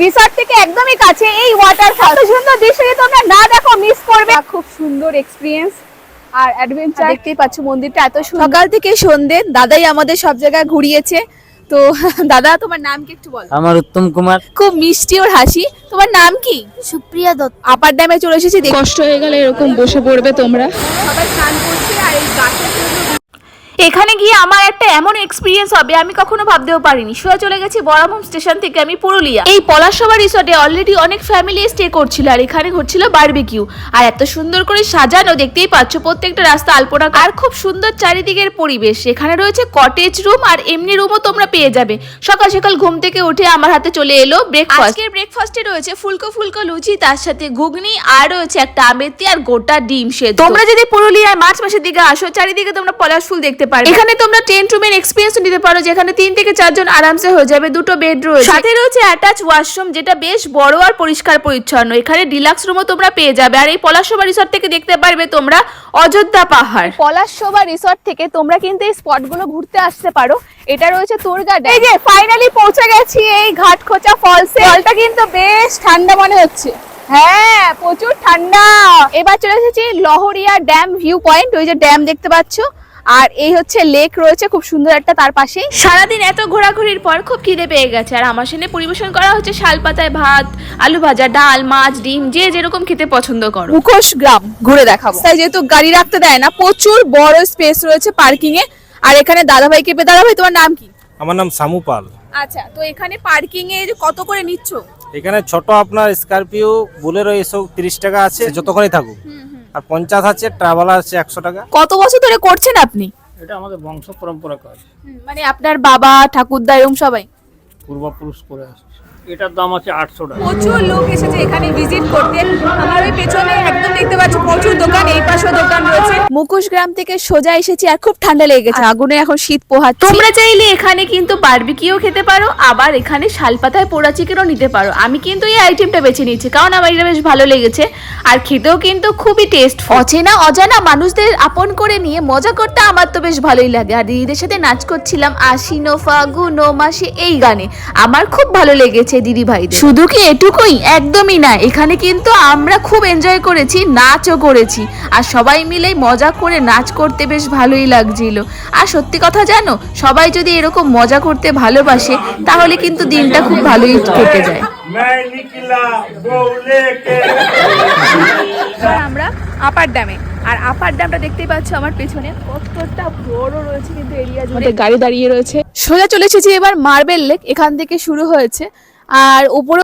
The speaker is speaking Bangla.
রিসর্ট থেকে একদমই কাছে এই ওয়াটারফল। সুন্দর দৃশ্য যদি তোমরা না দেখো মিস করবে। খুব সুন্দর এক্সপিরিয়েন্স আর অ্যাডভেঞ্চার। দেখতেই পাচ্ছ মন্দিরটা এত সুন্দর। সকাল থেকে সন্ধ্যে দাদাই আমাদের সব জায়গায় ঘুরিয়েছে। তো দাদা তোমার নাম কি একটু বলো? আমার উত্তম কুমার। খুব মিষ্টি ওর হাসি। তোমার নাম কি? সুপ্রিয়া দত্ত। আপার ড্যামে চলে এসেছি। কষ্ট হয়ে গেলে এরকম বসে পড়বে তোমরা। সবাই স্নান করছে আর এই গাছের এখানে গিয়ে আমার একটা এমন এক্সপিরিয়েন্স হবে আমি কখনো ভাবতেও পারিনি। সোজা চলে গেছি বরামহম স্টেশন থেকে আমি পুরুলিয়া। এই পলাশসভা রিসর্টে অলরেডি অনেক ফ্যামিলি স্টে করছিল আর এখানে হচ্ছিল বারবিকিউ। আর এত সুন্দর করে সাজানো, দেখতেই পাচ্ছ প্রত্যেকটা রাস্তা আলপনা। আর খুব সুন্দর চারিদিকের পরিবেশ। এখানে রয়েছে কটেজ রুম আর এমনি রুমও তোমরা পেয়ে যাবে। সকাল সকাল ঘুম থেকে উঠে আমার হাতে চলে এলো ব্রেকফাস্ট। আজকের ব্রেকফাস্টে রয়েছে ফুলকো ফুলকো লুচি, তার সাথে ঘুগনি আর রয়েছে একটা আমেতি আর গোটা ডিম সেদ্ধ। তোমরা যদি পুরুলিয়ায় মার্চ মাসের দিকে আসো, চারিদিকে তোমরা পলাশ ফুল দেখতে পারবে। এখানে তোমরা টেন্ট রুমের এক্সপেরিয়েন্স নিতে পারো, যেখানে 3 থেকে 4 জন আরামসে হয়ে যাবে। 2টো বেড রয়েছে, সাথে রয়েছে অ্যাটাচ ওয়াশরুম, যেটা বেশ বড় আর পরিষ্কার পরিচ্ছন্ন। এখানে ডিলাক্স রুমও তোমরা পেয়ে যাবে। আর এই পলাশসভা রিসর্ট থেকে দেখতে পারবে তোমরা অযোধ্যা পাহাড়। পলাশসভা রিসর্ট থেকে তোমরা কিন্তু এই স্পটগুলো ঘুরতে আসতে পারো। এটা রয়েছে তুরগা ড্যাম। এই যে ফাইনালি পৌঁছে গেছি এই ঘাটখোচা ফলসে। জলটা কিন্তু বেশ ঠান্ডা মনে হচ্ছে। হ্যাঁ, প্রচুর ঠান্ডা। এবার চলে এসেছি লহরিয়া ড্যাম ভিউ পয়েন্ট। ওই যে ড্যাম দেখতে পাচ্ছ, আর এই হচ্ছে লেক রয়েছে খুব সুন্দর একটা তার পাশেই। সারাদিন এত ঘোরাঘুরির পর খুব খিদে পেয়ে গেছে। আর আমার সামনে পরিবেশন করা হচ্ছে শালপাতায় ভাত, আলু ভাজা, ডাল, মাছ, ডিম, যে যেরকম খেতে পছন্দ করো। মুখোশ গ্রাম ঘুরে দেখাবো। তাই যেহেতু গাড়ি রাখতে দেয় না, প্রচুর বড় স্পেস রয়েছে পার্কিং এ। আর এখানে দাদাভাইকে পেয়ে। দাদাভাই তোমার নাম কি? আমার নাম সামু পাল। আচ্ছা, তো এখানে পার্কিং এ কত করে নিচ্ছ? এখানে ছোট আপনার স্করপিও, বুলেরো এসব 30 টাকা আছে যতক্ষণই থাকুক। আর 50 আছে, ট্রাভেলার আছে 100 টাকা। কত বছর ধরে করছেন আপনি? এটা আমাদের বংশ পরম্পরা কাজ, মানে আপনার বাবা, ঠাকুরদা এরকম সবাই? পূর্বপুরুষ করে আসছে। এটার দাম আছে 800 টাকা। প্রচুর লোক এসেছে এখানে ভিজিট করতে। আমার ওই পেছনে একদম দেখতে পাচ্ছ প্রচুর দোকান, এই পাশেও দোকান রয়েছে। মুখোশ গ্রাম থেকে সোজা এসেছি আর খুব ঠান্ডা লেগে গেছে। আগুনে এখন শীত পোহাচ্ছে। তোমরা চাইলে এখানে কিন্তু বারবিকিউ খেতে পারো, আবার এখানে শালপাতায় পোড়া চিকেনও নিতে পারো। আমি কিন্তু এই আইটেমটা বেছে নিয়েছি কারণ আমার এটা বেশ ভালো লেগেছে। আর খেতেও কিন্তু খুবই টেস্ট। অচেনা অজানা মানুষদের আপন করে নিয়ে মজা করতে আমার তো বেশ ভালোই লাগে। আর দিদিদের সাথে নাচ করছিলাম আশ্বিনো ফাগুনো মাসে এই গানে। আমার খুব ভালো লেগেছে দিদি ভাইদের। শুধু কি এটুকুই? একদমই না, এখানে কিন্তু আমরা খুব এনজয় করেছি, নাচও করেছি। আর সবাই মিলে মজা করে নাচ করতে বেশ ভালোই লাগছিল। আর সত্যি কথা জানো, সবাই যদি এরকম মজা করতে ভালোবাসে তাহলে কিন্তু দিনটা খুব ভালোই কেটে যায়। আমরা আপার ড্যামে। আর আপার ড্যামটা দেখতেই পাচ্ছ আমার পেছনে কতটা বড় রয়েছে, কিন্তু এরিয়া জুড়ে গাড়ি দাঁড়িয়ে রয়েছে। সোজা চলে এসেছি এবার মার্বেল লেক। এখান থেকে শুরু হয়েছে আর উপরে